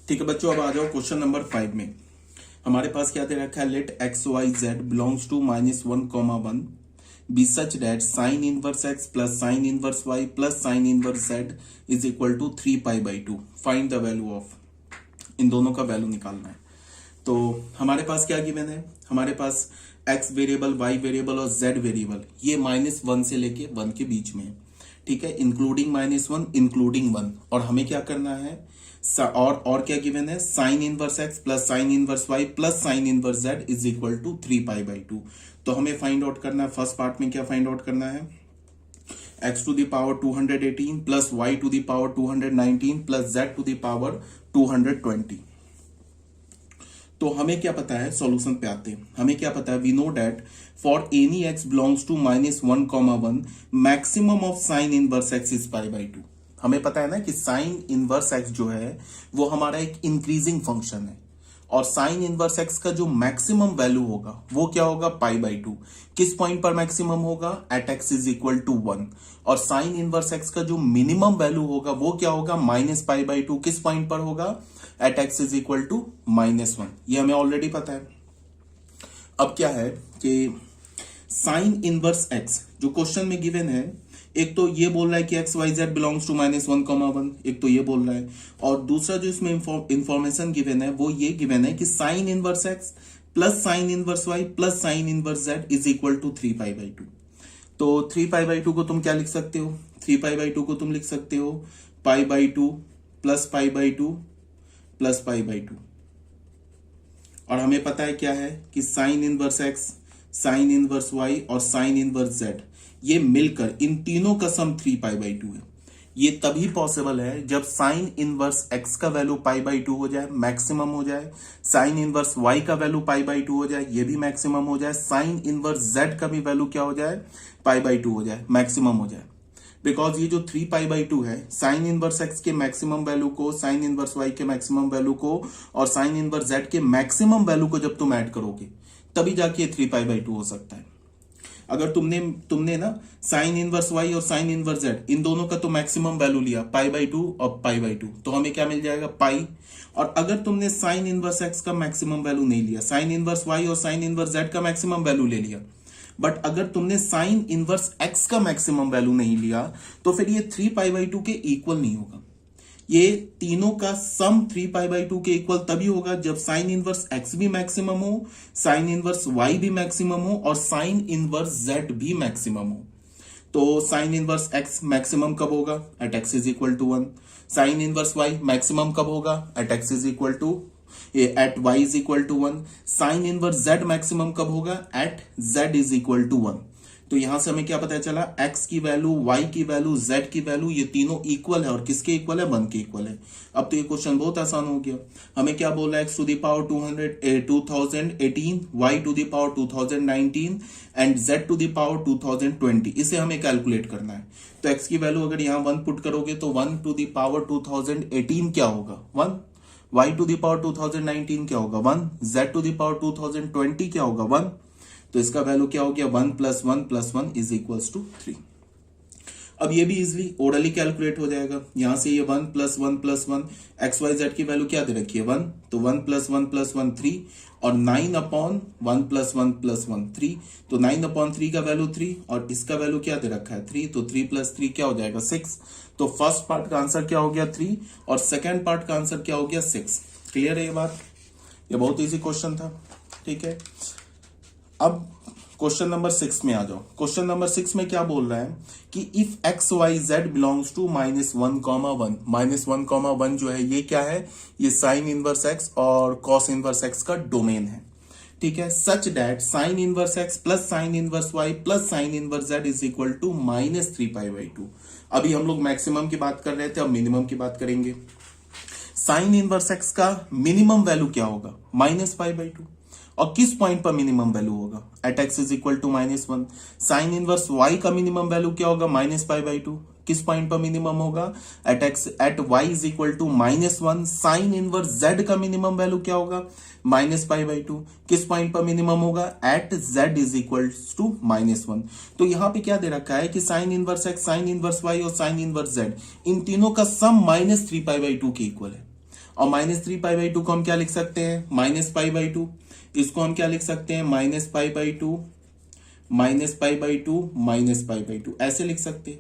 ठीक है बच्चों, अब आ जाओ क्वेश्चन नंबर 5 में। हमारे पास क्या दे रखा है, let x y z belongs to -1, 1 be such that sine inverse x plus sine inverse y plus sine inverse z is equal to 3π/2। Find the value of, इन दोनों का वैल्यू निकालना है। तो हमारे पास क्या गिवन है, हमारे पास x वेरिएबल, y वेरिएबल और z वेरिएबल ये -1 से लेके 1 के बीच में है। ठीक है, इंक्लूडिंग -1 इंक्लूडिंग 1। और हमें क्या करना है, और क्या गिवन है, sine inverse x plus sine inverse y plus sine inverse z is equal to 3π/2। तो हमें फाइंड आउट करना है, फर्स्ट पार्ट में क्या फाइंड आउट करना है, x to the power 218 plus y to the power 219 plus z to the power 220। तो हमें क्या पता है, सॉल्यूशन पे आते हैं। हमें क्या पता है, we know that for any x belongs to -1, 1 maximum of sine inverse x is π/2। हमें पता है ना कि साइन इनवर्स x जो है वो हमारा एक इंक्रीजिंग फंक्शन है, और साइन इनवर्स x का जो मैक्सिमम वैल्यू होगा वो क्या होगा, π/2। किस पॉइंट पर मैक्सिमम होगा, at x is equal to 1। और साइन इनवर्स x का जो मिनिमम वैल्यू होगा वो क्या होगा, -π/2। किस पॉइंट पर होगा, at x is equal to -1। ये हमें ऑलरेडी पता है। अब क्या है कि साइन इनवर्स x जो क्वेश्चन में गिवन है, एक तो ये बोल रहा है कि x y z belongs to -1, 1, एक तो ये बोल रहा है, और दूसरा जो इसमें इंफॉर्मेशन गिवन है वो ये गिवन है कि sine inverse x plus sine inverse y plus sine inverse z is equal to 3π/2। तो 3π/2 को तुम क्या लिख सकते हो, 3π/2 को तुम लिख सकते हो π/2 प्लस π/2 प्लस π/2। और हमें पता है क्या है कि sine inverse x, sine inverse y और साइन इनवर्स जेड ये मिलकर इन तीनों का सम 3π/2 है। ये तभी पॉसिबल है जब साइन इनवर्स एक्स का वैल्यू π/2 हो जाए, मैक्सिमम हो जाए, साइन इनवर्स वाई का वैल्यू π/2 हो जाए, ये भी मैक्सिमम हो जाए, साइन इनवर्स जेड का भी वैल्यू क्या हो जाए, π/2 हो जाए, मैक्सिमम हो जाए। बिकॉज ये जो 3π/2 है, साइन इनवर्स एक्स के मैक्सिमम वैल्यू को, साइन इनवर्स वाई के मैक्सिमम वैल्यू को और साइन इनवर्स जेड के मैक्सिमम वैल्यू को जब तुम ऐड करोगे तभी जाके 3π/2 हो सकता है। अगर तुमने ना साइन इनवर्स वाई और साइन इनवर्स जेड इन दोनों का तो मैक्सिमम वैल्यू लिया π/2 और π/2, तो हमें क्या मिल जाएगा, पाई। और अगर तुमने साइन इनवर्स एक्स का मैक्सिमम वैल्यू नहीं लिया, साइन इनवर्स वाई और साइन इनवर्स जेड का मैक्सिमम वैल्यू ले लिया, बट अगर तुमने साइन इनवर्स एक्स का मैक्सिमम वैल्यू नहीं लिया, तो फिर ये 3π/2 के इक्वल नहीं होगा। ये तीनों का सम 3π/2 के इक्वल तभी होगा जब साइन इनवर्स एक्स भी मैक्सिमम हो, साइन इनवर्स वाई भी मैक्सिमम हो और साइन इनवर्स जेड भी मैक्सिमम हो। तो साइन इनवर्स एक्स मैक्सिमम कब होगा, at x is equal to 1। Sine inverse y maximum कब होगा, at x is equal to at y is equal to 1। Sine inverse z maximum कब होगा, at z is equal to 1। तो यहां से हमें क्या पता चला, x की वैल्यू, y की वैल्यू, z की वैल्यू ये तीनों इक्वल है। और किसके इक्वल है, 1 के इक्वल है। अब तो ये क्वेश्चन बहुत आसान हो गया। हमें क्या बोला, x to the power 2018, y to the power 2019 and z to the power 2020, इसे हमें कैलकुलेट करना है। तो x की वैल्यू अगर यहाँ 1 पुट करोगे तो 1 टू द पावर 2018 क्या होगा, 1। y टू द पावर 2019 क्या होगा, 1। z टू द पावर 2020 क्या होगा, 1। तो इसका वैल्यू क्या हो गया, 1 + 1 + 1 इज इक्वल्स टू 3। अब ये भी इजिली ओरली कैलकुलेट हो जाएगा। यहां से ये 1 + 1 + 1, एक्स वाई जेड की वैल्यू क्या दे रखी है, 1। तो 1 + 1 + 1 3, और 9/1 + 1 + 1 3। तो 9/3 का वैल्यू 3 और इसका वैल्यू क्या दे रखा है, 3। तो 3 + 3 क्या हो जाएगा, 6। तो फर्स्ट पार्ट का आंसर क्या हो गया, 3, और सेकेंड पार्ट का आंसर क्या हो गया, 6। क्लियर है ये बात, ये बहुत ईजी क्वेश्चन था। ठीक है, अब क्वेश्चन नंबर 6 में आ जाओ। क्वेश्चन नंबर 6 में क्या बोल रहा है कि if x y z belongs to -1, 1, 1 जो है ये क्या है, ये साइन इनवर्स एक्स और कॉस इनवर्स एक्स का डोमेन है। ठीक है, such that sine inverse x plus sine inverse y plus sine inverse z is equal to -3π/2। अभी हम लोग मैक्सिमम की बात कर रहे थे, अब मिनिमम की बात करेंगे। साइन इनवर्स एक्स का मिनिमम वैल्यू क्या होगा, -π/2। और किस पॉइंट पर मिनिमम वैल्यू होगा, at x is equal to -1। Sine inverse y का मिनिमम वैल्यू क्या होगा, -π/2। किस पॉइंट पर मिनिमम होगा, at y is equal to -1। Sine inverse z का मिनिमम वैल्यू क्या होगा, -π/2। किस पॉइंट पर मिनिमम होगा, at z is equal to -1। तो यहां पे क्या दे रखा है कि sine inverse x, sine inverse y और साइन इनवर्स जेड इन तीनों का सम -3π/2 के इक्वल है। और -3π/2 को हम क्या लिख सकते हैं, -π/2। इसको हम क्या लिख सकते हैं, -π/2 -π/2 -π/2 ऐसे लिख सकते हैं।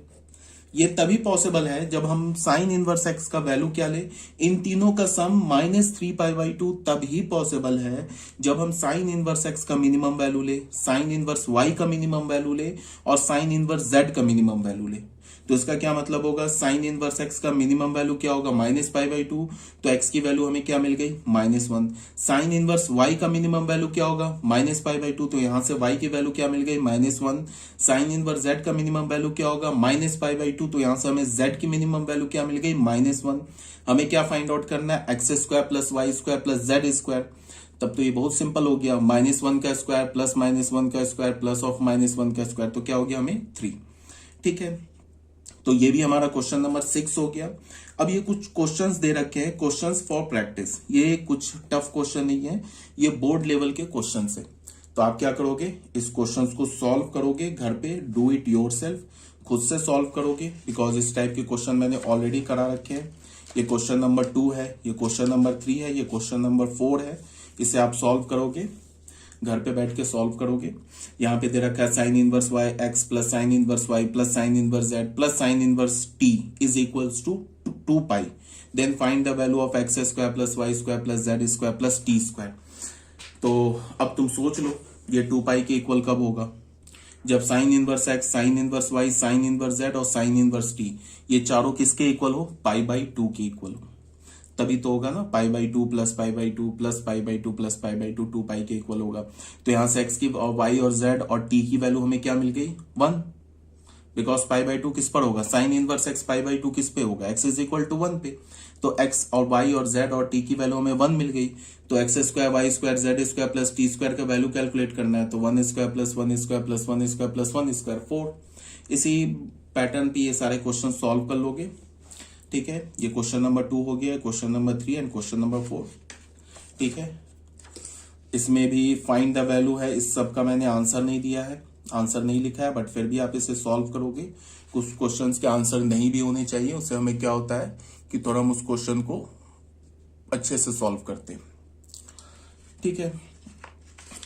ये तभी पॉसिबल है जब हम साइन इनवर्स एक्स का वैल्यू क्या ले, इन तीनों का सम -3π/2 तभी पॉसिबल है जब हम साइन इनवर्स एक्स का मिनिमम वैल्यू ले, साइन इनवर्स वाई का मिनिमम वैल्यू ले और साइन इनवर्स जेड का मिनिमम वैल्यू ले। तो इसका क्या मतलब होगा, साइन इनवर्स एक्स का मिनिमम वैल्यू क्या होगा, -π/2, तो एक्स की वैल्यू हमें क्या मिल गई, -1। साइन इनवर्स वाई का मिनिमम वैल्यू क्या होगा, -π/2, तो यहां से वाई की वैल्यू क्या मिल गई, -1। साइन इनवर्स जेड का मिनिमम वैल्यू क्या होगा, -π/2, तो यहां से हमें जेड की मिनिमम वैल्यू क्या मिल गई, -1। हमें क्या फाइंड आउट करना है, x² + y² + z²। तब तो ये बहुत सिंपल हो गया, -1 का स्क्वायर प्लस -1 का स्क्वायर प्लस ऑफ -1 का स्क्वायर, तो क्या हो गया हमें 3। ठीक है, तो ये भी हमारा क्वेश्चन नंबर 6 हो गया। अब ये कुछ क्वेश्चंस दे रखे हैं, क्वेश्चंस फॉर प्रैक्टिस। ये कुछ टफ क्वेश्चन नहीं है, ये बोर्ड लेवल के क्वेश्चन है। तो आप क्या करोगे, इस क्वेश्चंस को सॉल्व करोगे घर पे, डू इट योरसेल्फ, खुद से सॉल्व करोगे, बिकॉज इस टाइप के क्वेश्चन मैंने ऑलरेडी करा रखे हैं। ये क्वेश्चन नंबर 2 है, ये क्वेश्चन नंबर 3 है, ये क्वेश्चन नंबर 4 है। इसे आप सॉल्व करोगे, घर पे बैठ के सॉल्व करोगे। यहाँ पे दे रखा है sine inverse y x plus sine inverse y plus sine inverse z plus sine inverse t is equals to 2π। Then find the value of x square plus y square plus z square plus t square. तो अब तुम सोच लो ये 2π के equal कब होगा, जब sine inverse x, sine inverse y, sine inverse z और साइन इनवर्स टी ये चारों किसके इक्वल हो, π/2 के इक्वल हो, तभी तो होगा ना। π/2 प्लस π/2 प्लस π/2 प्लस π/2 2π के इक्वल होगा। तो यहां से x की और y और z और t की वैल्यू हमें क्या मिल गई, 1, बिकॉज π/2 किस पर होगा, साइन इनवर्स x π/2 किस पे होगा, x इज इक्वल टू 1 पे। तो x और y और z और t की वैल्यू हमें 1 मिल गई। तो x² y² z² plus t² का वैल्यू कैलकुलेट करना है, तो 1² प्लस 1² प्लस 1² प्लस 1² 4। इसी पैटर्न पे ये सारे क्वेश्चन सॉल्व कर लोगे। ठीक है, ये क्वेश्चन नंबर 2 हो गया, question number 3 and question number 4। ठीक है, इसमें भी फाइंड द वैल्यू है, इस सब का मैंने आंसर नहीं दिया है, आंसर नहीं लिखा है, बट फिर भी आप इसे सॉल्व करोगे। कुछ क्वेश्चंस के आंसर नहीं भी होने चाहिए, उससे हमें क्या होता है कि थोड़ा हम उस क्वेश्चन को अच्छे से सॉल्व करते हैं। ठीक है,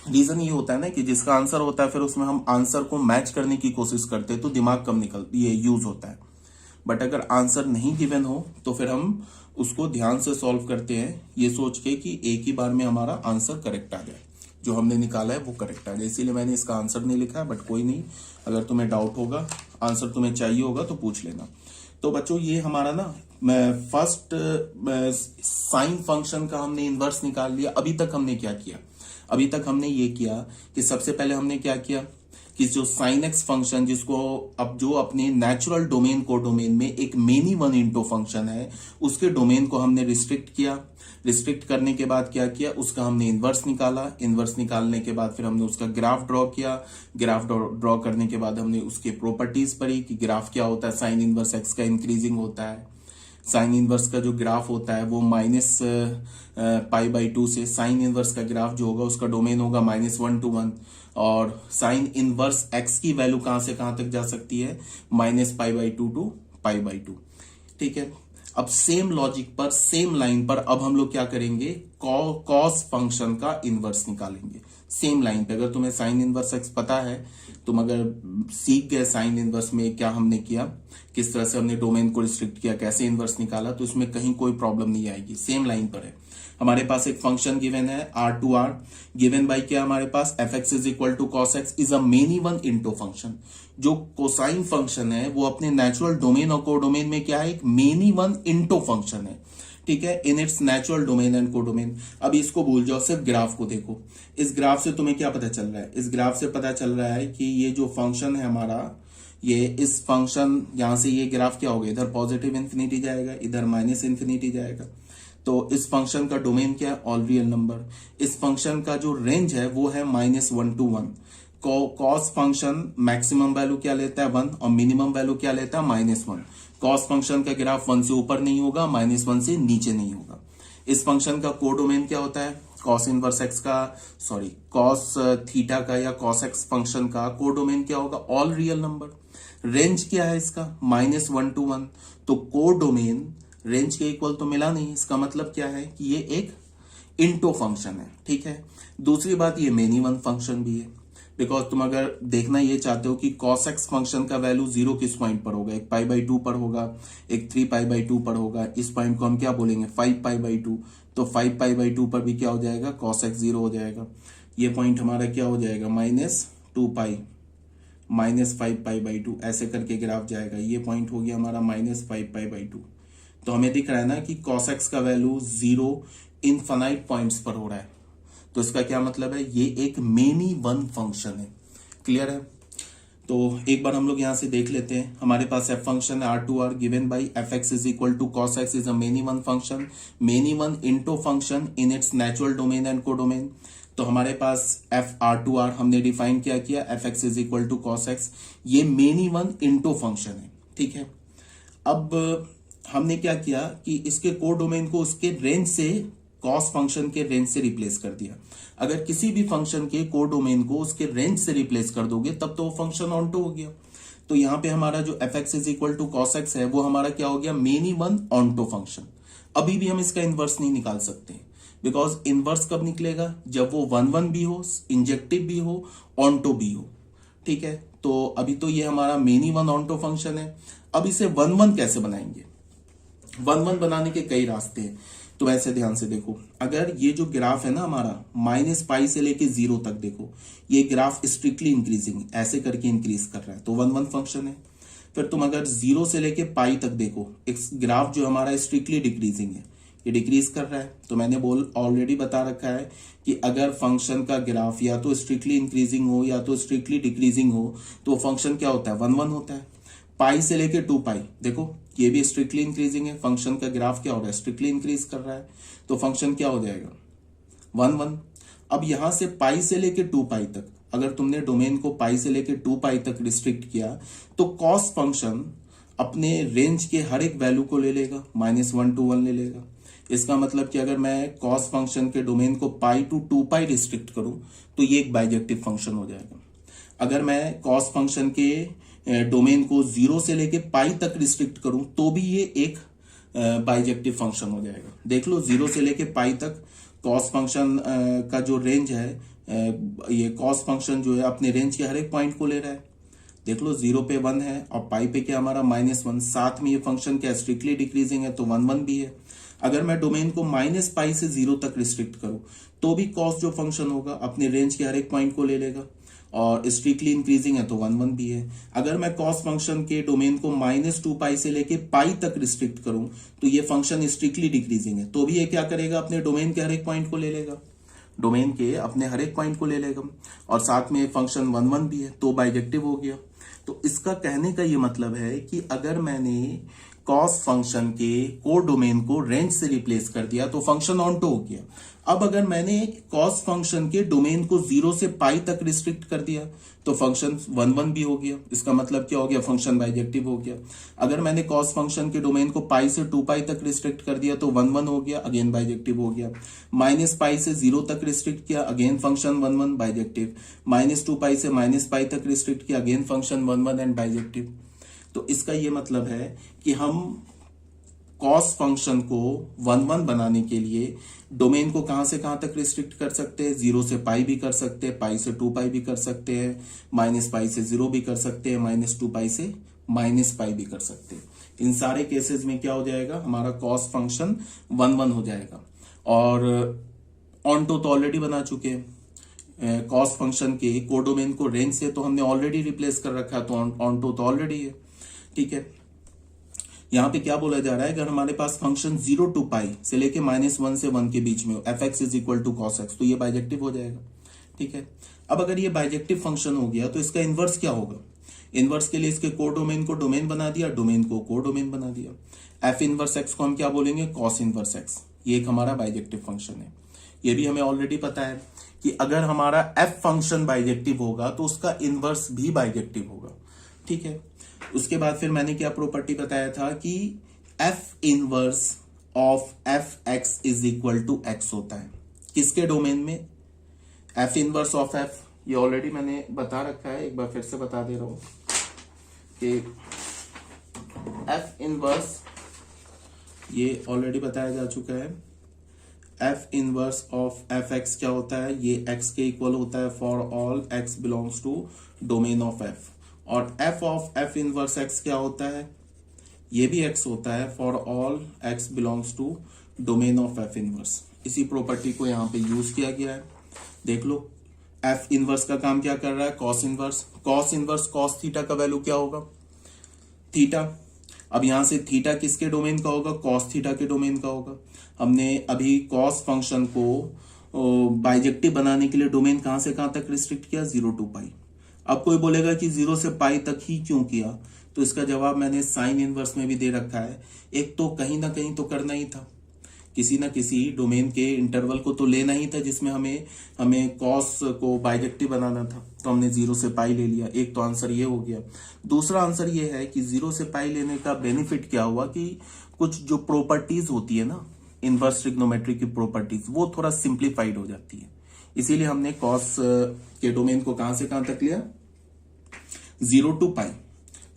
रीजन ये होता है ना कि जिसका आंसर होता है फिर उसमें हम आंसर को मैच करने की कोशिश करते हैं, तो दिमाग कम ये यूज होता है। बट अगर आंसर नहीं गिवन हो तो फिर हम उसको ध्यान से सॉल्व करते हैं, ये सोच के कि एक ही बार में हमारा आंसर करेक्ट आ जाए, जो हमने निकाला है वो करेक्ट आ जाए। इसीलिए मैंने इसका आंसर नहीं लिखा है, बट कोई नहीं, अगर तुम्हें डाउट होगा, आंसर तुम्हें चाहिए होगा तो पूछ लेना। तो बच्चों ये हमारा ना फर्स्ट साइन फंक्शन का हमने इनवर्स निकाल लिया। अभी तक हमने क्या किया, अभी तक हमने ये किया कि सबसे पहले हमने क्या किया कि जो साइन एक्स फंक्शन, जिसको अब जो अपने नेचुरल डोमेन को डोमेन में एक मेनी वन इंटो फंक्शन है, उसके डोमेन को हमने रिस्ट्रिक्ट किया। रिस्ट्रिक्ट करने के बाद क्या किया, उसका हमने इनवर्स निकाला। इनवर्स निकालने के बाद फिर हमने उसका ग्राफ ड्रॉ किया। ग्राफ ड्रॉ करने के बाद हमने उसके प्रॉपर्टीज पढ़ी कि ग्राफ क्या होता है, साइन इनवर्स एक्स का इंक्रीजिंग होता है। साइन इनवर्स का जो ग्राफ होता है वो -π/2 से, साइन इनवर्स का ग्राफ जो होगा उसका डोमेन होगा -1 to 1। और साइन इनवर्स एक्स की वैल्यू कहां से कहां तक जा सकती है, -π/2 to π/2। ठीक है, अब सेम लॉजिक पर, सेम लाइन पर अब हम लोग क्या करेंगे, कॉस फंक्शन का इनवर्स निकालेंगे। सेम लाइन पे, अगर तुम्हें साइन इनवर्स एक्स पता है, तुम अगर सीख गए साइन इनवर्स में क्या हमने किया, किस तरह से हमने डोमेन को रिस्ट्रिक्ट किया, कैसे इनवर्स निकाला, तो इसमें कहीं कोई प्रॉब्लम नहीं आएगी। सेम लाइन पर है। हमारे पास एक फंक्शन गिवन है R2R, गिवन बाय क्या हमारे पास fx is equal to cos x is a many one into function. जो कोसाइन फंक्शन है वो अपने नेचुरल डोमेन और कोडोमेन में क्या है, एक मेनी वन इंटो फंक्शन है। ठीक है, इन its natural domain and codomain. अब इसको भूल जाओ, सिर्फ ग्राफ को देखो। इस ग्राफ से तुम्हें क्या पता चल रहा है, इस ग्राफ से पता चल रहा है कि ये जो फंक्शन है हमारा, ये इस फंक्शन, यहां से ये ग्राफ क्या होगा, इधर पॉजिटिव इंफिनिटी जाएगा, इधर माइनस इंफिनिटी जाएगा। तो इस फंक्शन का डोमेन क्या है, ऑल रियल नंबर। इस फंक्शन का जो रेंज है वो है -1 to 1। Cos function maximum value क्या लेता है, 1, और मिनिमम वैल्यू क्या लेता है, -1। कॉस फंक्शन का ग्राफ 1 से ऊपर नहीं होगा, -1 से नीचे नहीं होगा। इस फंक्शन का कोडोमेन क्या होता है, कॉस इनवर्स एक्स का, सॉरी कॉस थीटा का या कॉस एक्स फंक्शन का कोडोमेन क्या होगा, ऑल रियल नंबर। रेंज क्या है इसका, -1 to 1। तो कोडोमेन रेंज के इक्वल तो मिला नहीं, इसका मतलब क्या है कि ये एक इंटो फंक्शन है, ठीक है। दूसरी बात, ये मेनी वन फंक्शन भी है, बिकॉज तुम अगर देखना ये चाहते हो कि cos x फंक्शन का वैल्यू 0 किस पॉइंट पर होगा, एक π/2 पर होगा, एक 3π/2 पर होगा, इस पॉइंट को हम क्या बोलेंगे 5π/2, तो 5π/2 पर भी क्या हो जाएगा cos x 0 हो जाएगा। ये पॉइंट हमारा क्या हो जाएगा -2π -5π/2, ऐसे करके ग्राफ जाएगा। ये पॉइंट हो गया हमारा -5π/2। तो हमें दिख रहा है ना कि cos x का वैल्यू 0 इनफाइनाइट पॉइंट्स पर हो रहा है, तो इसका क्या मतलब है, ये एक मेनी वन फंक्शन है। क्लियर है? तो एक बार हम लोग यहां से देख लेते हैं। हमारे पास f फंक्शन है R2R given by fx is equal to cos x is a many one function, many one into function in its natural domain and codomain. तो हमारे पास f R2R हमने डिफाइन क्या किया, fx is equal to cos x, ये many one into function है, ठीक है। अब हमने क्या किया कि इसके कोडोमेन को उसके रेंज से कॉस फंक्शन के रेंज से रिप्लेस कर दिया। अगर किसी भी फंक्शन के कोडोमेन को उसके रेंज से रिप्लेस कर दोगे तब तो वो फंक्शन ऑन्टो हो गया। तो यहां पे हमारा जो fx is equal to cos x है वो हमारा क्या हो गया, मेनी वन ऑन्टो फंक्शन। अभी भी हम इसका इनवर्स नहीं निकाल सकते, बिकॉज इनवर्स कब निकलेगा, जब वो 1 भी हो, इंजेक्टिव भी हो, ऑन्टो भी हो, ठीक है। तो अभी तो ये हमारा मेनी वन ऑन्टो फंक्शन है। अब इसे 1 कैसे बनाएंगे, 1 बनाने के कई रास्ते हैं। तो वैसे ध्यान से देखो, अगर ये जो ग्राफ है ना हमारा -π से लेके 0 तक, देखो ये ग्राफ स्ट्रिक्टली इंक्रीजिंग ऐसे करके इंक्रीज कर रहा है, तो 1 फंक्शन है। फिर तुम अगर 0 से लेके π तक देखो, एक ग्राफ जो हमारा स्ट्रिक्टली डिक्रीजिंग है, ये डिक्रीज कर रहा है। तो मैंने ऑलरेडी बता रखा है कि अगर फंक्शन का ग्राफ या तो स्ट्रिक्टली इंक्रीजिंग हो या तो स्ट्रिक्टली डिक्रीजिंग हो तो फंक्शन क्या होता है, 1 होता है। π से लेके 2π देखो, ये भी स्ट्रिक्टली इंक्रीजिंग है, फंक्शन का ग्राफ क्या हो रहा है, स्ट्रिक्टली इंक्रीज कर रहा है, तो फंक्शन क्या हो जाएगा 1 अब यहां से π से लेके 2π तक, अगर तुमने डोमेन को π से लेके 2π तक रिस्ट्रिक्ट किया तो कॉस फंक्शन अपने रेंज के हर एक वैल्यू को ले लेगा, -1 to 1 ले लेगा। इसका मतलब कि अगर मैं कॉस फंक्शन के डोमेन को π to 2π रिस्ट्रिक्ट करूं तो ये एक बाइजेक्टिव फंक्शन हो जाएगा। अगर मैं कॉस फंक्शन के डोमेन को 0 से लेके π तक रिस्ट्रिक्ट करूं तो भी ये एक बाइजेक्टिव फंक्शन हो जाएगा। देख लो 0 से लेके π तक कॉस फंक्शन का जो रेंज है, ये कॉस फंक्शन जो है अपने रेंज के हर एक पॉइंट को ले रहा है। देख लो 0 पे 1 है और π पे क्या हमारा -1, साथ में ये फंक्शन क्या स्ट्रिक्टली डिक्रीजिंग है तो 1 भी है। अगर मैं डोमेन को -π से 0 तक रिस्ट्रिक्ट करूं तो भी कॉस जो फंक्शन होगा अपने रेंज के हर एक पॉइंट को ले लेगा, और स्ट्रिक्टली इंक्रीजिंग है तो 1 भी है। अगर मैं कॉस फंक्शन के डोमेन को -2π से लेके π तक रिस्ट्रिक्ट करूं तो ये फंक्शन स्ट्रिक्टली डिक्रीजिंग है तो भी ये क्या करेगा, अपने डोमेन के हर एक पॉइंट को ले लेगा, डोमेन के अपने हर एक पॉइंट को ले लेगा, और साथ में फंक्शन 1 भी है तो बाइजेक्टिव हो गया। तो इसका कहने का ये मतलब है कि अगर मैंने कॉस फंक्शन के को डोमेन को रेंज से रिप्लेस कर दिया तो फंक्शन ऑन्टो हो गया। अब अगर मैंने कॉस फंक्शन के डोमेन को 0 से π तक रिस्ट्रिक्ट कर दिया तो फंक्शन 1 भी हो गया। इसका मतलब क्या हो गया, फंक्शन बाइजेक्टिव हो गया। अगर मैंने कॉस फंक्शन के डोमेन को π से 2π तक रिस्ट्रिक्ट कर दिया तो 1 हो गया, अगेन बाइजेक्टिव हो गया। -π से 0 तक रिस्ट्रिक्ट किया, अगेन फंक्शन 1 बाइजेक्टिव। -2π से -π तक रिस्ट्रिक्ट किया, अगेन फंक्शन 1 एंड बाइजेक्टिव। तो इसका ये मतलब है कि हम कॉस फंक्शन को 1 बनाने के लिए डोमेन को कहां से कहां तक रिस्ट्रिक्ट कर सकते हैं, 0 से π भी कर सकते हैं, π से 2π भी कर सकते हैं, -π से 0 भी कर सकते हैं, -2π से -π भी कर सकते हैं। इन सारे केसेस में क्या हो जाएगा, हमारा कॉस फंक्शन 1 हो जाएगा। और ऑन्टो तो ऑलरेडी बना चुके हैं, कॉस फंक्शन के कोडोमेन को रेंज से तो हमने ऑलरेडी रिप्लेस कर रखा है, तो ऑन्टो तो ऑलरेडी है, ठीक है। यहां पे क्या बोला जा रहा है, अगर हमारे पास फंक्शन 0 to π से लेके -1 से 1 के बीच में हो, fx is equal to cos x, तो ये बाइजेक्टिव हो जाएगा, ठीक है। अब अगर ये बाइजेक्टिव फंक्शन हो गया तो इसका इनवर्स क्या होगा, इनवर्स के लिए इसके कोडोमेन को डोमेन बना दिया, डोमेन को कोडोमेन बना दिया। f इनवर्स x को हम क्या बोलेंगे, cos इनवर्स x, ये एक हमारा बाइजेक्टिव फंक्शन है। ये भी हमें ऑलरेडी पता है कि अगर हमारा f फंक्शन बाइजेक्टिव होगा तो उसका इनवर्स भी बाइजेक्टिव होगा, ठीक है। उसके बाद फिर मैंने क्या प्रॉपर्टी बताया था कि f inverse of F x is equal to x होता है, किसके डोमेन में, f इनवर्स ऑफ f, ये ऑलरेडी मैंने बता रखा है, एक बार फिर से बता दे रहा हूं कि f इनवर्स ये ऑलरेडी बताया जा चुका है। F inverse of F x क्या होता है, ये एक्स के इक्वल होता है for all x belongs to domain of f. और f of f inverse x क्या होता है, ये भी एक्स होता है for all x belongs to domain of f inverse. इसी प्रॉपर्टी को यहाँ पे यूज किया गया है। देख लो एफ इनवर्स का काम क्या कर रहा है, cos inverse. Cos inverse cos theta का वैल्यू क्या होगा, थीटा। अब यहां से थीटा किसके डोमेन का होगा, कॉस थीटा के डोमेन का होगा। हमने अभी कॉस फंक्शन को बाइजेक्टिव बनाने के लिए डोमेन कहां से कहां तक रिस्ट्रिक्ट किया, 0 to पाई। अब कोई बोलेगा कि 0 से पाई तक ही क्यों किया, तो इसका जवाब मैंने साइन इनवर्स में भी दे रखा है। एक तो कहीं ना कहीं तो करना ही था, किसी ना किसी डोमेन के इंटरवल को तो लेना ही था जिसमें हमें कॉस को बाइजेक्टिव बनाना था, तो हमने 0 से पाई ले लिया। एक तो आंसर ये हो गया। दूसरा आंसर ये है कि 0 से पाई लेने का बेनिफिट क्या हुआ कि कुछ जो प्रॉपर्टीज होती है ना इनवर्स ट्रिग्नोमेट्री की प्रॉपर्टीज, वो थोड़ा सिंप्लीफाइड हो जाती है। इसीलिए हमने कॉस के डोमेन को कहां से कहां तक लिया, 0 to पाई।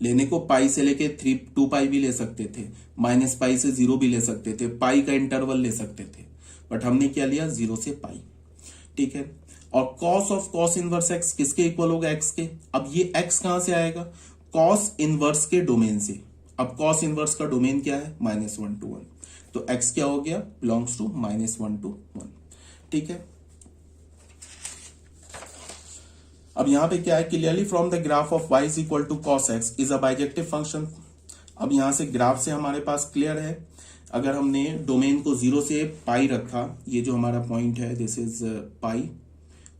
लेने को पाई से लेके 2 पाई भी ले सकते थे, माइनस पाई से 0 भी ले सकते थे, पाई का इंटरवल ले सकते थे, बट हमने क्या लिया, 0 से पाई। ठीक है। और cos of cos inverse x किसके इक्वल होगा, एक्स के। अब ये एक्स कहां से आएगा, कॉस इनवर्स के डोमेन से। अब कॉस इनवर्स का डोमेन क्या है, -1 to 1, तो एक्स क्या हो गया, बिलोंग्स टू -1 to 1। ठीक है। अब यहां पे क्या है, clearly from the graph of y is equal to cos x is a bijective function. अब यहां से ग्राफ से हमारे पास क्लियर है, अगर हमने डोमेन को 0 से पाई रखा, ये जो हमारा पॉइंट है दिस इज पाई,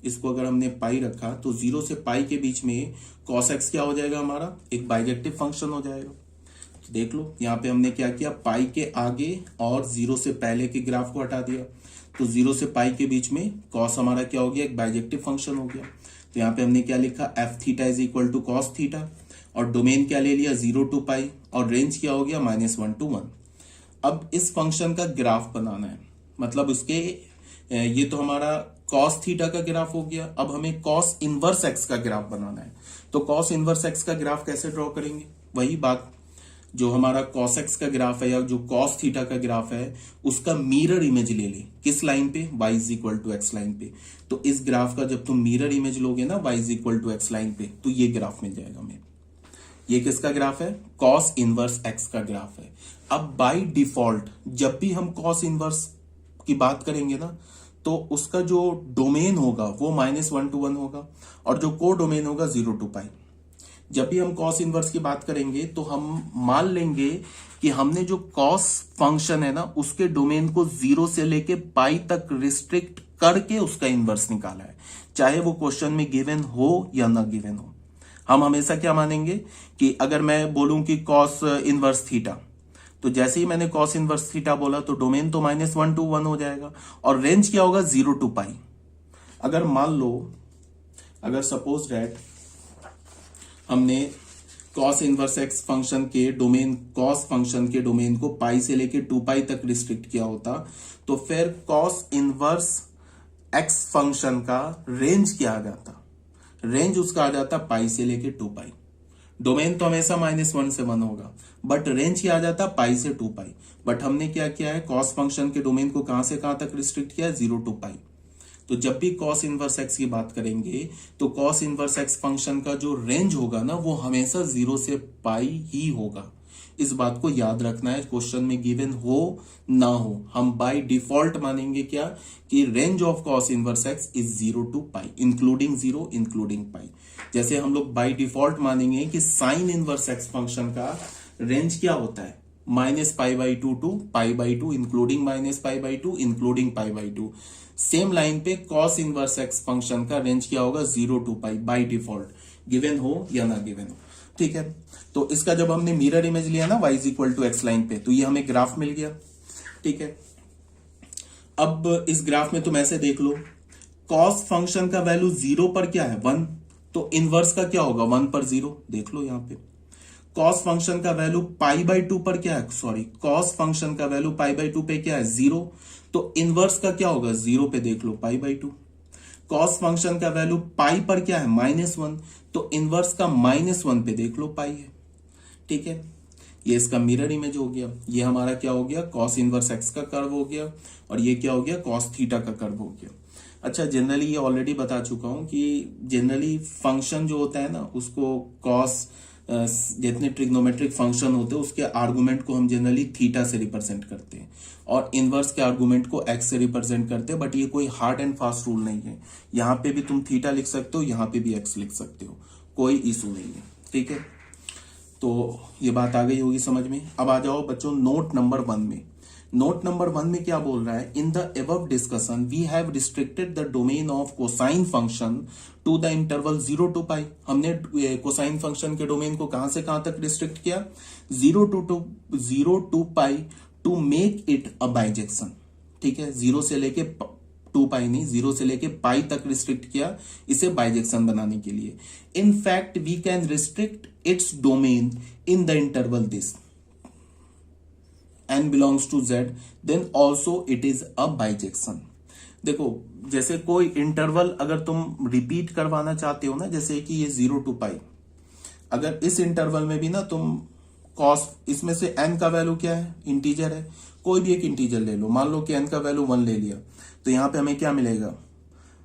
इसको अगर हमने पाई रखा तो 0 से पाई के बीच में कॉस एक्स क्या हो जाएगा, हमारा एक बाइजेक्टिव फंक्शन हो जाएगा। तो देख लो यहाँ पे हमने क्या किया, पाई के आगे और 0 से पहले के ग्राफ को हटा दिया, तो 0 से पाई के बीच में कॉस हमारा क्या हो गया, एक बाइजेक्टिव फंक्शन हो गया। तो यहाँ पे हमने क्या लिखा, F theta is equal to cos theta, और डोमेन क्या ले लिया, 0 to पाई, और रेंज क्या हो गया, -1 to 1। अब इस फंक्शन का ग्राफ बनाना है, मतलब उसके ये तो हमारा कॉस थीटा का ग्राफ हो गया। अब हमें कॉस इनवर्स एक्स का ग्राफ बनाना है, तो कॉस इनवर्स एक्स का ग्राफ कैसे ड्रॉ करेंगे, वही बात जो हमारा कॉस एक्स का ग्राफ है या जो कॉस थीटा का ग्राफ है, उसका मिरर इमेज ले ले, किस लाइन पे, y is equal to x line पे। तो इस ग्राफ का जब तुम मिरर इमेज लोगे ना y is equal to x line पे, तो ये ग्राफ मिल जाएगा हमें। ये किसका ग्राफ है, कॉस इनवर्स एक्स का ग्राफ है। अब बाय डिफॉल्ट जब भी हम कॉस इनवर्स की बात करेंगे ना, तो उसका जो डोमेन होगा वो -1 to 1 होगा, और जो को डोमेन होगा 0 to पाई। जब भी हम कॉस इनवर्स की बात करेंगे तो हम मान लेंगे कि हमने जो कॉस फंक्शन है ना, उसके डोमेन को 0 से लेके पाई तक रिस्ट्रिक्ट करके उसका इनवर्स निकाला है, चाहे वो क्वेश्चन में गिवन हो या ना गिवन हो। हम हमेशा क्या मानेंगे कि अगर मैं बोलूं कि कॉस इनवर्स थीटा, तो जैसे ही मैंने कॉस इनवर्स थीटा बोला तो डोमेन तो -1 to 1 हो जाएगा, और रेंज क्या होगा, 0 to पाई। अगर मान लो, अगर सपोज दैट हमने कॉस इनवर्स एक्स फंक्शन के डोमेन, कॉस फंक्शन के डोमेन को पाई से लेके 2 पाई तक रिस्ट्रिक्ट किया होता, तो फिर कॉस इनवर्स एक्स फंक्शन का रेंज क्या आ जाता, रेंज उसका आ जाता पाई से लेके 2 पाई। डोमेन तो हमेशा -1 से 1 होगा, बट रेंज क्या आ जाता, पाई से 2 पाई। बट हमने क्या किया है, कॉस फंक्शन के डोमेन को कहां से कहां तक रिस्ट्रिक्ट किया है, 0 to पाई। तो जब भी cos इनवर्स x की बात करेंगे तो cos इनवर्स x फंक्शन का जो रेंज होगा ना, वो हमेशा 0 से पाई ही होगा। इस बात को याद रखना है, क्वेश्चन में गिवन हो ना हो, हम बाय डिफॉल्ट मानेंगे क्या, कि range of cos inverse x is 0 to pi, including 0 including pi. जैसे हम लोग बाय डिफॉल्ट मानेंगे कि साइन इनवर्स x फंक्शन का रेंज क्या होता है, -π/2 to π/2, including -π/2 including π/2। Same line पे कॉस इनवर्स एक्स फंक्शन का रेंज क्या होगा, 0 to pi, by default, given हो या ना गिवन हो। ठीक है। तो इसका जब हमने मिरर इमेज लिया ना y is equal to x line पे, तो ये हमें ग्राफ मिल गया। ठीक है। अब इस ग्राफ में तुम ऐसे देख लो, कॉस फंक्शन का वैल्यू 0 पर क्या है, 1, तो इनवर्स का क्या होगा, 1 पर 0। देख लो यहां पे कॉस फंक्शन का वैल्यू π/2 पर क्या है, सॉरी कॉस फंक्शन का वैल्यू π/2 पे क्या है, 0, तो इनवर्स का क्या होगा, 0 पे देख लो π/2। कॉस फंक्शन का वैल्यू पाई पर क्या है, -1, तो इनवर्स का -1 पे देख लो पाई है। ठीक है। ये इसका मिरर इमेज हो गया, ये हमारा क्या हो गया, कॉस इनवर्स एक्स का कर्व हो गया, और ये क्या हो गया, कॉस थीटा का कर्व हो गया। अच्छा, जनरली ये ऑलरेडी बता चुका हूं कि जनरली फंक्शन जो होता है ना, उसको कॉस जितने ट्रिग्नोमेट्रिक फंक्शन होते हैं उसके आर्गुमेंट को हम जनरली थीटा से रिप्रेजेंट करते हैं, और इनवर्स के आर्गुमेंट को एक्स से रिप्रेजेंट करते हैं। बट ये कोई हार्ड एंड फास्ट रूल नहीं है, यहाँ पे भी तुम थीटा लिख सकते हो, यहाँ पे भी एक्स लिख सकते हो, कोई इशू नहीं है। ठीक है, तो ये बात आ गई होगी समझ में। अब आ जाओ बच्चों नोट नंबर 1 में। नोट नंबर 1 में क्या बोल रहा है, in the above discussion we have restricted the domain of cosine function to the interval 0 to pi. हमने कोसाइन फंक्शन के डोमेन को कहां से कहां तक रिस्ट्रिक्ट किया, 0 to pi, to make it a bijection. ठीक है, 0 से लेके 2 पाई नहीं, 0 से लेके पाई तक रिस्ट्रिक्ट किया इसे बाइजेक्शन बनाने के लिए। In fact we can restrict its domain in the interval this n belongs to z, then also it is a bijection। देखो, जैसे कोई इंटरवल अगर तुम रिपीट करवाना चाहते हो ना, जैसे कि ये 0 to पाई, अगर इस इंटरवल में भी ना तुम कॉस, इसमें से n का वैल्यू क्या है, इंटीजर है, कोई भी एक इंटीजर ले लो, मान लो कि n का वैल्यू 1 ले लिया, तो यहां पे हमें क्या मिलेगा,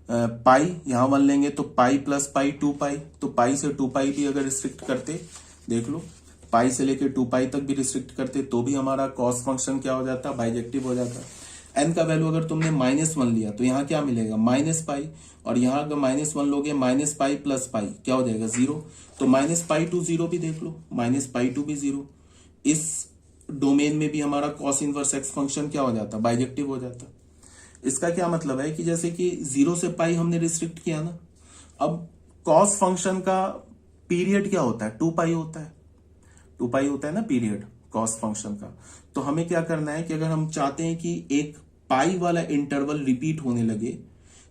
पाई, यहां 1 लेंगे तो पाई प्लस पाई 2 पाई, तो पाई से 2 पाई भी अगर रिस्ट्रिक्ट करते, देख लो, पाई से लेके 2 पाई तक भी रिस्ट्रिक्ट करते तो भी हमारा कॉस फंक्शन क्या हो जाता, बाइजेक्टिव हो जाता। n का वैल्यू अगर तुमने -1 लिया तो यहाँ क्या मिलेगा, माइनस पाई, और यहाँ अगर -1 लोगे माइनस पाई प्लस पाई क्या हो जाएगा, 0। तो -पाई टू 0 भी देख लो, -पाई टू भी 0। इस डोमेन में भी हमारा कॉस इनवर्स एक्स फंक्शन क्या हो जाता, बाइजेक्टिव हो जाता। इसका क्या मतलब है कि जैसे कि 0 से पाई हमने रिस्ट्रिक्ट किया ना, अब कॉस फंक्शन का पीरियड क्या होता है, 2 पाई होता है, 2 पाई होता है ना पीरियड कॉस फंक्शन का। तो हमें क्या करना है कि अगर हम चाहते हैं कि एक पाई वाला इंटरवल रिपीट होने लगे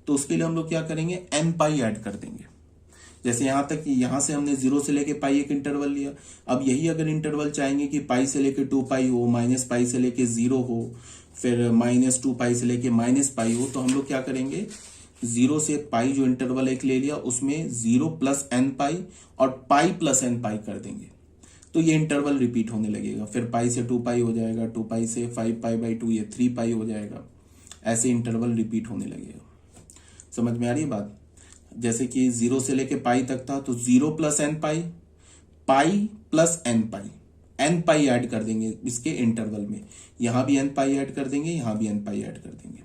तो उसके लिए हम लोग क्या करेंगे, n पाई ऐड कर देंगे। जैसे यहां तक, यहां से हमने 0 से लेके पाई एक इंटरवल लिया, अब यही अगर इंटरवल चाहेंगे कि पाई से लेके 2 पाई हो, माइनस पाई से लेके 0 हो, फिर -2 पाई से लेके -पाई हो, तो हम लोग क्या करेंगे, 0 से पाई जो इंटरवल एक ले लिया उसमें 0 प्लस n पाई और पाई प्लस n पाई कर देंगे, तो ये इंटरवल रिपीट होने लगेगा। फिर पाई से 2 पाई हो जाएगा, 2 पाई से 5 पाई बाई 2 ये 3 पाई हो जाएगा, ऐसे इंटरवल रिपीट होने लगेगा। समझ में आ रही है बात। जैसे कि 0 से लेके पाई तक था तो 0 प्लस n पाई, पाई प्लस n पाई, n पाई ऐड कर देंगे इसके इंटरवल में, यहां भी n पाई ऐड कर देंगे, यहां भी n पाई ऐड कर देंगे,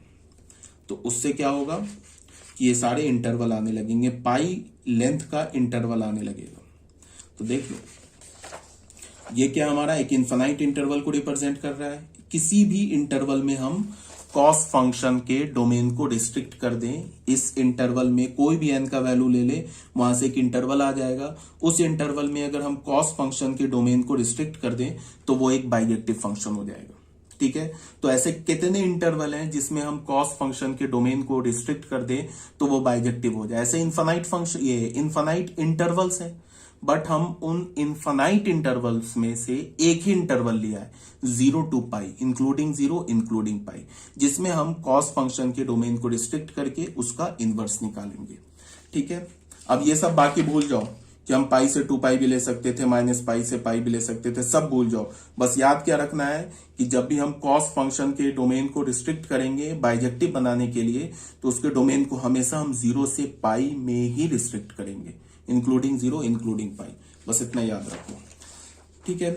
तो उससे क्या होगा कि ये सारे इंटरवल आने लगेंगे, पाई लेंथ का इंटरवल आने लगेगा। तो देख लो, ये क्या हमारा एक इनफाइनाइट इंटरवल को रिप्रेजेंट कर रहा है। किसी भी इंटरवल में हम कॉस फंक्शन के डोमेन को रिस्ट्रिक्ट कर दें, इस इंटरवल में कोई भी n का वैल्यू ले ले, वहां से एक इंटरवल आ जाएगा, उस इंटरवल में अगर हम कॉस फंक्शन के डोमेन को रिस्ट्रिक्ट कर दें तो वो एक बाइजेक्टिव फंक्शन हो जाएगा। ठीक है, तो ऐसे कितने इंटरवल हैं जिसमें हम कॉस फंक्शन के डोमेन को रिस्ट्रिक्ट कर दें तो वो बाइजेक्टिव हो जाए। ऐसे इनफाइनाइट फंक्शन, ये इनफाइनाइट इंटरवल्स हैं, बट हम उन इनफाइनाइट इंटरवल्स में से एक ही इंटरवल लिया है, 0 to पाई, इंक्लूडिंग 0 इंक्लूडिंग पाई, जिसमें हम कॉस फंक्शन के डोमेन को रिस्ट्रिक्ट करके उसका इनवर्स निकालेंगे। ठीक है, अब ये सब बाकी भूल जाओ कि हम पाई से 2 पाई भी ले सकते थे, माइनस पाई से पाई भी ले सकते थे, सब भूल जाओ। बस याद क्या रखना है कि जब भी हम कॉस फंक्शन के डोमेन को रिस्ट्रिक्ट करेंगे बाइजेक्टिव बनाने के लिए, तो उसके डोमेन को हमेशा हम 0 से पाई में ही रिस्ट्रिक्ट करेंगे, इंक्लूडिंग 0 इंक्लूडिंग पाई, बस इतना याद रखो। ठीक है,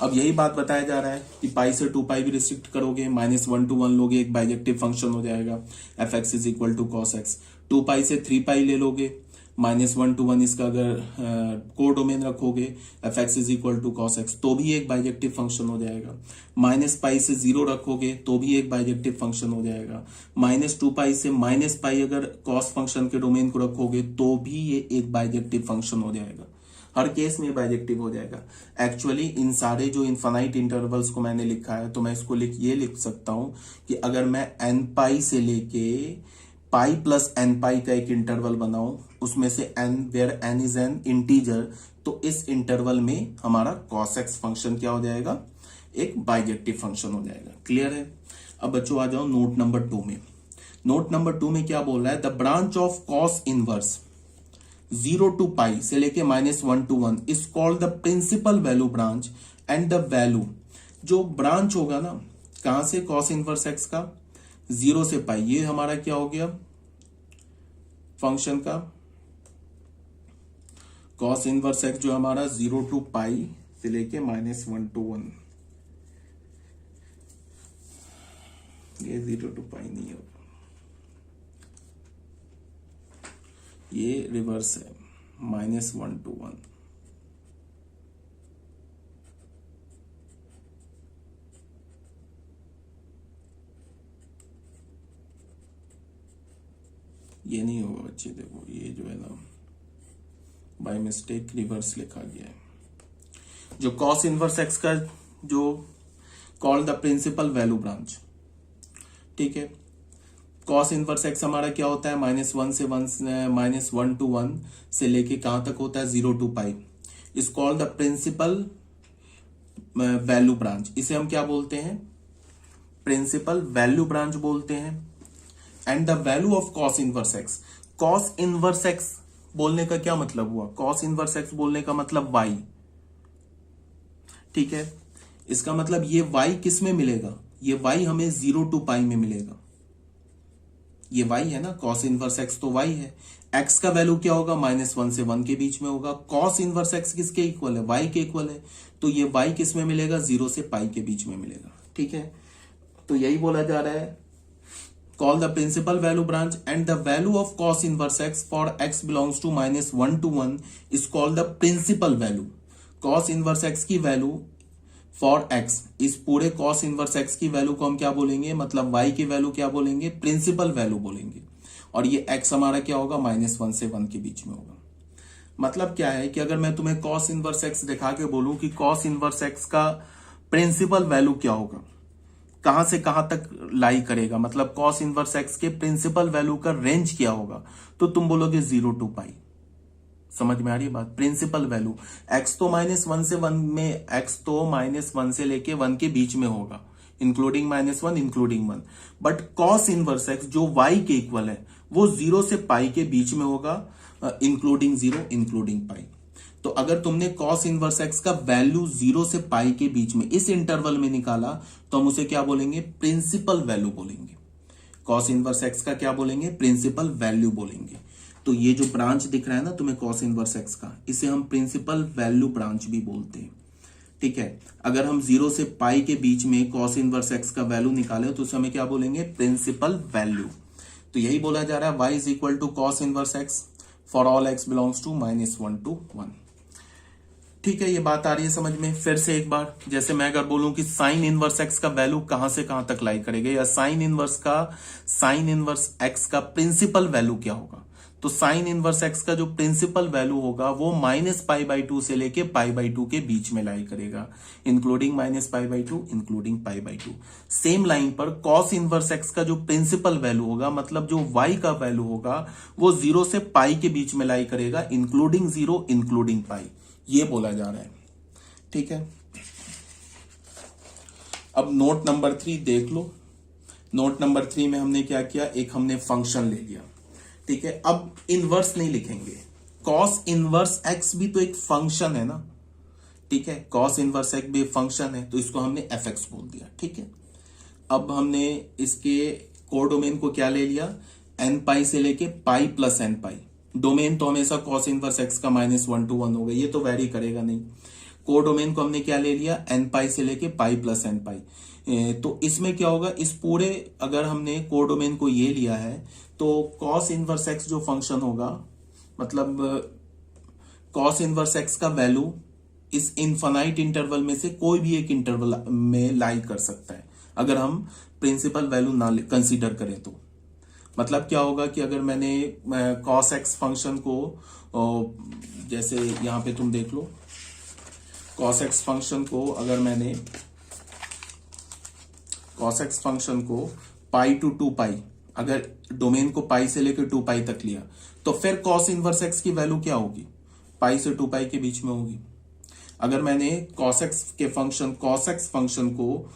अब यही बात बताया जा रहा है कि पाई से 2 पाई भी रिस्ट्रिक्ट करोगे, -1 to 1 लोगे, एक बाइजेक्टिव फंक्शन हो जाएगा, F x is equal to cos x. 2 pi से 3 पाई ले लोगे, -1 to 1 इसका अगर को डोमेन रखोगे, F x is equal to cos x, तो भी एक बाइजेक्टिव फंक्शन हो जाएगा। -पाई से 0 रखोगे तो भी एक बाइजेक्टिव फंक्शन हो जाएगा। -2 पाई से -पाई अगर कॉस फंक्शन के डोमेन को रखोगे तो भी ये एक बाइजेक्टिव फंक्शन हो जाएगा। हर केस में बाइजेक्टिव हो जाएगा। एक्चुअली इन सारे जो इनफाइनाइट इंटरवल्स को मैंने लिखा है, तो मैं इसको ये लिख सकता हूं कि अगर मैं n पाई से लेके पाई प्लस n पाई का एक इंटरवल बनाऊं, उसमें से n where n is an integer, तो इस इंटरवल में हमारा cos x फंक्शन क्या हो जाएगा, एक बाइजेक्टिव फंक्शन हो जाएगा। क्लियर है। अब बच्चों आ जाओ नोट नंबर 2 में। नोट नंबर 2 में क्या बोल रहा है, the branch of cos inverse 0 to π से लेके -1 to 1 is called the principal value branch and the value जो ब्रांच होगा ना कहां से कॉस इनवर्स एक्स का 0 से पाई, ये हमारा क्या हो गया फंक्शन का कॉस इनवर्स एक्स जो हमारा 0 to π से लेके -1 to 1, ये 0 to π नहीं होगा, ये रिवर्स है -1 to 1। ये नहीं होगा बच्चे, देखो ये जो है ना बाय मिस्टेक रिवर्स लिखा गया है। जो कॉस इनवर्स एक्स का जो called the principal value branch, ठीक है, कॉस इनवर्स एक्स हमारा क्या होता है -1 से -1 to 1 से लेके कहां तक होता है 0 to π, is called the principal value branch. इसे हम क्या बोलते हैं प्रिंसिपल वैल्यू ब्रांच बोलते हैं। And the value of cos inverse x, cos inverse x बोलने का क्या मतलब हुआ, कॉस इनवर्स एक्स बोलने का मतलब y, ठीक है, इसका मतलब ये y किस में मिलेगा, ये y हमें 0 to π में मिलेगा, ये y है ना, कॉस इनवर्स एक्स तो y है, x का वैल्यू क्या होगा -1 से 1 के बीच में होगा, कॉस इनवर्स x किसके इक्वल है y के इक्वल है, तो ये y किस में मिलेगा 0 से π के बीच में मिलेगा, ठीक है। तो यही बोला जा रहा है call the principal value branch and the value of cos inverse x for x belongs to -1 to 1 is called the principal value। cos inverse x की वैल्यू for x, इस पूरे cos inverse x की value को हम क्या बोलेंगे, मतलब y की वैल्यू क्या बोलेंगे प्रिंसिपल वैल्यू बोलेंगे, और ये x हमारा क्या होगा -1 से 1 के बीच में होगा। मतलब क्या है कि अगर मैं तुम्हें cos inverse x दिखा के बोलूं कि cos inverse x का प्रिंसिपल वैल्यू क्या होगा, कहां से कहां तक लाई करेगा, मतलब कॉस इनवर्स एक्स के प्रिंसिपल वैल्यू का रेंज क्या होगा, तो तुम बोलोगे 0 to π। समझ में आ रही है बात, प्रिंसिपल वैल्यू एक्स तो -1 से 1 में, एक्स तो -1 से लेके 1 के बीच में होगा, including -1 including 1, but cos inverse x जो y के इक्वल है वो 0 से π के बीच में होगा, इंक्लूडिंग 0 इंक्लूडिंग π। तो अगर तुमने cos इनवर्स x का वैल्यू 0 से π के बीच में इस इंटरवल में निकाला तो हम उसे क्या बोलेंगे प्रिंसिपल वैल्यू बोलेंगे। cos इनवर्स x का क्या बोलेंगे प्रिंसिपल वैल्यू बोलेंगे। तो ये जो ब्रांच दिख रहा है ना तुम्हें cos इनवर्स x का, इसे हम प्रिंसिपल वैल्यू ब्रांच भी बोलते हैं, ठीक है। अगर हम 0 से π के बीच में cos इनवर्स x का वैल्यू निकाले तो उसे हमें क्या बोलेंगे प्रिंसिपल वैल्यू। तो यही बोला जा रहा है y is equal to cos inverse x for all x belongs to -1 to 1। ठीक है, ये बात आ रही है समझ में। फिर से एक बार, जैसे मैं अगर बोलूं कि साइन इनवर्स एक्स का वैल्यू कहां से कहां तक लाई करेगा, या साइन इनवर्स एक्स का प्रिंसिपल वैल्यू क्या होगा, तो साइन इनवर्स एक्स का जो प्रिंसिपल वैल्यू होगा वो -π/2 से लेके π/2 के बीच में लाई करेगा, इंक्लूडिंग -π/2 इंक्लूडिंग π/2। सेम लाइन पर कॉस इनवर्स एक्स का जो प्रिंसिपल वैल्यू होगा, मतलब जो y का वैल्यू होगा वो 0 से π के बीच में लाई करेगा, इंक्लूडिंग 0 इंक्लूडिंग π, ये बोला जा रहा है, ठीक है। अब नोट नंबर 3 देख लो। नोट नंबर 3 में हमने क्या किया, एक हमने फंक्शन ले लिया, ठीक है। अब इनवर्स नहीं लिखेंगे, कॉस इनवर्स एक्स भी तो एक फंक्शन है ना, ठीक है, कॉस इनवर्स एक्स भी फंक्शन है, तो इसको हमने एफ एक्स बोल दिया, ठीक है। अब हमने इसके कोडोमेन को क्या ले लिया, n π से लेके पाई प्लस n π। डोमेन तो हमेशा कॉस इनवर्स एक्स का -1 to 1 होगा, ये तो वैरी करेगा नहीं। कोडोमेन को हमने क्या ले लिया, n π से लेके पाई प्लस n π। तो इसमें क्या होगा, इस पूरे अगर हमने कोडोमेन को ये लिया है तो कॉस इनवर्स एक्स जो फंक्शन होगा, मतलब कॉस इनवर्स एक्स का वैल्यू इस इनफाइनाइट इंटरवल में से कोई भी एक इंटरवल में लाई कर सकता है, अगर हम प्रिंसिपल वैल्यू ना कंसीडर करें तो। मतलब क्या होगा कि अगर मैंने कॉस एक्स फंक्शन को, जैसे यहां पे तुम देख लो, कॉस एक्स फंक्शन को अगर मैंने कॉस एक्स फंक्शन को पाई टू 2π, अगर डोमेन को पाई से लेकर 2π तक लिया, तो फिर कॉस इनवर्स एक्स की वैल्यू क्या होगी, पाई से 2π के बीच में होगी। अगर मैंने कॉस एक्स फंक्शन को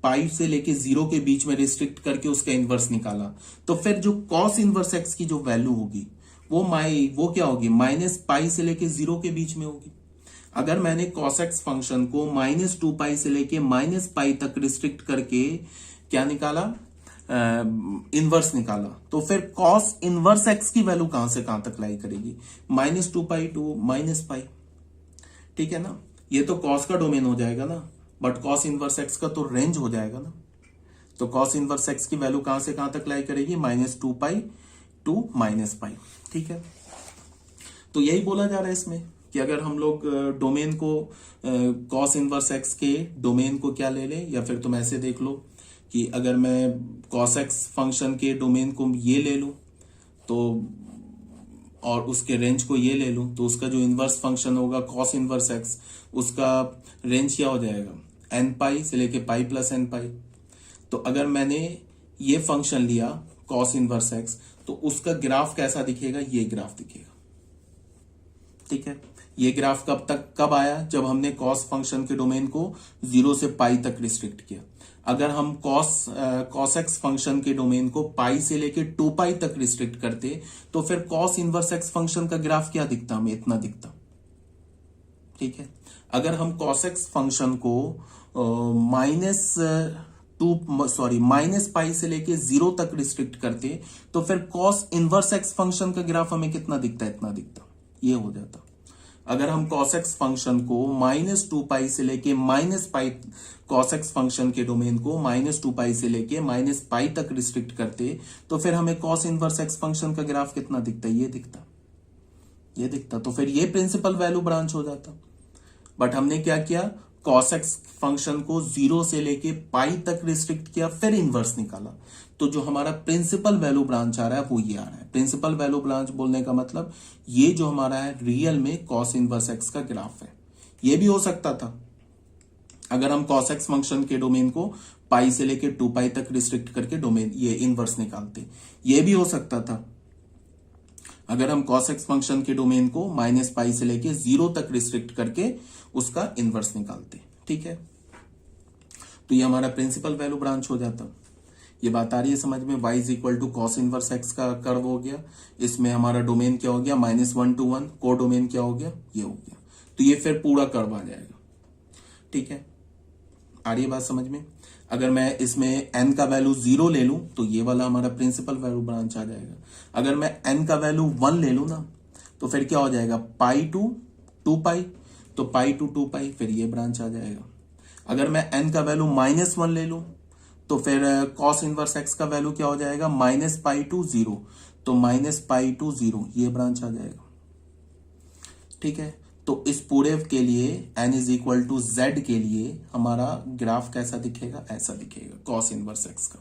-π से लेके 0 के बीच में रिस्ट्रिक्ट करके उसका इनवर्स निकाला, तो फिर जो कॉस इनवर्स एक्स की जो वैल्यू होगी वो क्या होगी, माइनस पाई से लेके 0 के बीच में होगी। अगर मैंने cos x फंक्शन को -2 से लेके -पाई तक रिस्ट्रिक्ट करके क्या निकाला, इनवर्स निकाला, तो फिर cos इनवर्स x की वैल्यू कहां से कहां तक लाई करेगी, -2 टू -पाई। ठीक है ना, ये तो cos का डोमेन हो जाएगा ना, बट cos इनवर्स x का तो रेंज हो जाएगा ना। तो cos इनवर्स x की वैल्यू कहां से कहां तक लाई करेगी, -2 टू -पाई। ठीक है, तो यही बोला जा रहा है इसमें कि अगर हम लोग डोमेन को cos इनवर्स x के डोमेन को क्या ले लें, या फिर तुम ऐसे देख लो कि अगर मैं cos x फंक्शन के डोमेन को ये ले लूं तो, और उसके रेंज को ये ले लूं, तो उसका जो इनवर्स फंक्शन होगा cos इनवर्स x, उसका रेंज क्या हो जाएगा, n पाई से लेके पाई प्लस n पाई। तो अगर मैंने ये फंक्शन लिया cos इनवर्स x, तो उसका ग्राफ कैसा दिखेगा, ये ग्राफ दिखेगा। ठीक है, ये ग्राफ कब आया, जब हमने cos फंक्शन के डोमेन को 0 से पाई तक रिस्ट्रिक्ट किया। अगर हम cos x फंक्शन के डोमेन को पाई से लेके 2 पाई तक रिस्ट्रिक्ट करते, तो फिर cos इनवर्स x फंक्शन का ग्राफ क्या दिखता, हमें इतना दिखता। ठीक है, अगर हम cos x फंक्शन को माइनस पाई से लेके 0 तक रिस्ट्रिक्ट करते, तो फिर cos इनवर्स x फंक्शन का ग्राफ हमें कितना दिखता, इतना दिखता, ये हो जाता। अगर हम cos x फंक्शन को -2 पाई से लेके -पाई, cos x फंक्शन के डोमेन को -2 पाई से लेके -पाई तक रिस्ट्रिक्ट करते, तो फिर हमें cos इनवर्स x फंक्शन का ग्राफ कितना दिखता, ये दिखता, ये दिखता। तो फिर ये प्रिंसिपल वैल्यू ब्रांच हो जाता। बट हमने क्या किया, cos x फंक्शन को 0 से लेके पाई तक रिस्ट्रिक्ट किया, फिर इनवर्स निकाला। तो जो हमारा प्रिंसिपल वैल्यू ब्रांच आ रहा है वो ये आ रहा है। प्रिंसिपल वैल्यू ब्रांच बोलने का मतलब ये जो हमारा है रियल में cos इनवर्स x का ग्राफ है। ये भी हो सकता था अगर हम cos x फंक्शन के डोमेन को पाई से लेके 2 पाई तक रिस्ट्रिक्ट करके डोमेन ये इनवर्स निकालते। ये भी हो सकता था अगर हम cos x फंक्शन के डोमेन को -पाई से लेके 0 तक रिस्ट्रिक्ट करके उसका इनवर्स निकालते। ठीक है, तो ये हमारा प्रिंसिपल वैल्यू ब्रांच हो जाता। ये बात आ रही है समझ में, y is equal to cos inverse x का कर्व हो गया, इसमें हमारा डोमेन क्या हो गया, -1 to 1, को डोमेन क्या हो गया, ये हो गया। तो ये फिर पूरा कर्व आ जाएगा। ठीक है, आ रही है बात समझ में। अगर मैं इसमें n का वैल्यू 0 ले लूं तो ये वाला हमारा प्रिंसिपल वैल्यू ब्रांच आ जाएगा। अगर मैं n का वैल्यू 1 ले लूं ना, तो फिर क्या हो जाएगा, पाई टू 2 पाई, तो पाई टू 2 पाई, फिर ये ब्रांच आ जाएगा। अगर मैं n का वैल्यू -1 ले लूं तो फिर cos इनवर्स x का वैल्यू क्या हो जाएगा, -पाई टू 0, तो -पाई टू 0, ये ब्रांच आ जाएगा। ठीक है, तो इस पूरे के लिए n is equal to z के लिए हमारा ग्राफ कैसा दिखेगा, ऐसा दिखेगा cos इनवर्स x का।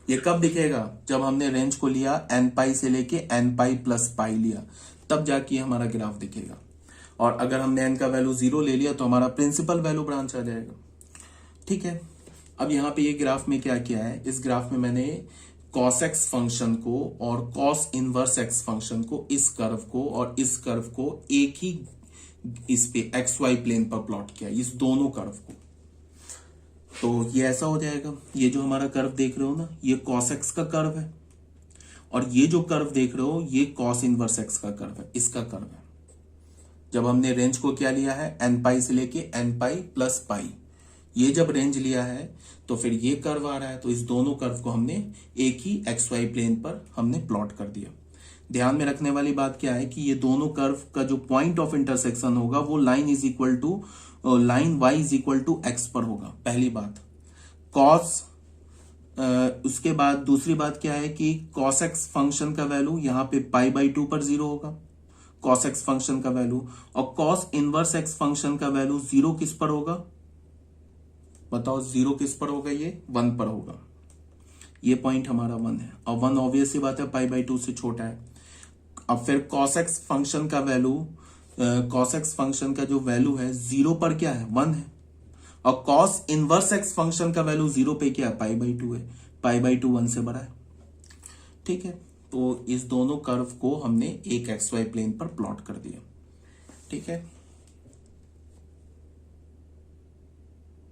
ये कब दिखेगा, जब हमने रेंज को लिया n पाई से लेके n पाई प्लस पाई लिया, तब जाके हमारा ग्राफ दिखेगा। और अगर हमने n का वैल्यू 0 ले लिया तो हमारा प्रिंसिपल वैल्यू ब्रांच आ जाएगा। ठीक है, अब यहाँ पे ये ग्राफ में क्या किया है, इस ग्राफ में मैंने cos x फंक्शन को और cos इनवर्स x फंक्शन को, इस कर्व को और इस कर्व को एक ही इस पे xy प्लेन पर प्लॉट किया, इस दोनों कर्व को। तो ये ऐसा हो जाएगा, ये जो हमारा कर्व देख रहे हो ना, ये cos x का कर्व है, और ये जो कर्व देख रहे हो ये cos इनवर्स x का कर्व है, इसका कर्व है। जब हमने रेंज को क्या लिया है, n पाई से लेके n पाई प्लस पाई, ये जब रेंज लिया है तो फिर ये कर्व आ रहा है, तो इस दोनों कर्व को हमने एक ही xy प्लेन पर हमने प्लॉट कर दिया। ध्यान में रखने वाली बात क्या है कि ये दोनों कर्व का जो पॉइंट ऑफ इंटरसेक्शन होगा वो line is equal to line y is equal to x पर होगा, पहली बात। उसके बाद दूसरी बात क्या है कि cos x फंक्शन का वैल्यू यहाँ पे π/2 पर 0 होगा, cos x फंक्शन का वैल्यू, और cos इनवर्स x फंक्शन का वैल्यू 0 किस पर होगा, बताओ 0 किस पर होगा, ये 1 पर होगा। ये पॉइंट हमारा 1 है, और 1 ऑब्वियस सी बात है π/2 से छोटा है। अब फिर cos x फंक्शन का वैल्यू, cos x फंक्शन का जो वैल्यू है 0 पर क्या है, 1 है, और cos इनवर्स x फंक्शन का वैल्यू 0 पे क्या है, π/2 है, π/2 1 से बड़ा है। ठीक है, तो इस दोनों कर्व को हमने एक xy प्लेन पर प्लॉट कर दिया। ठीक है।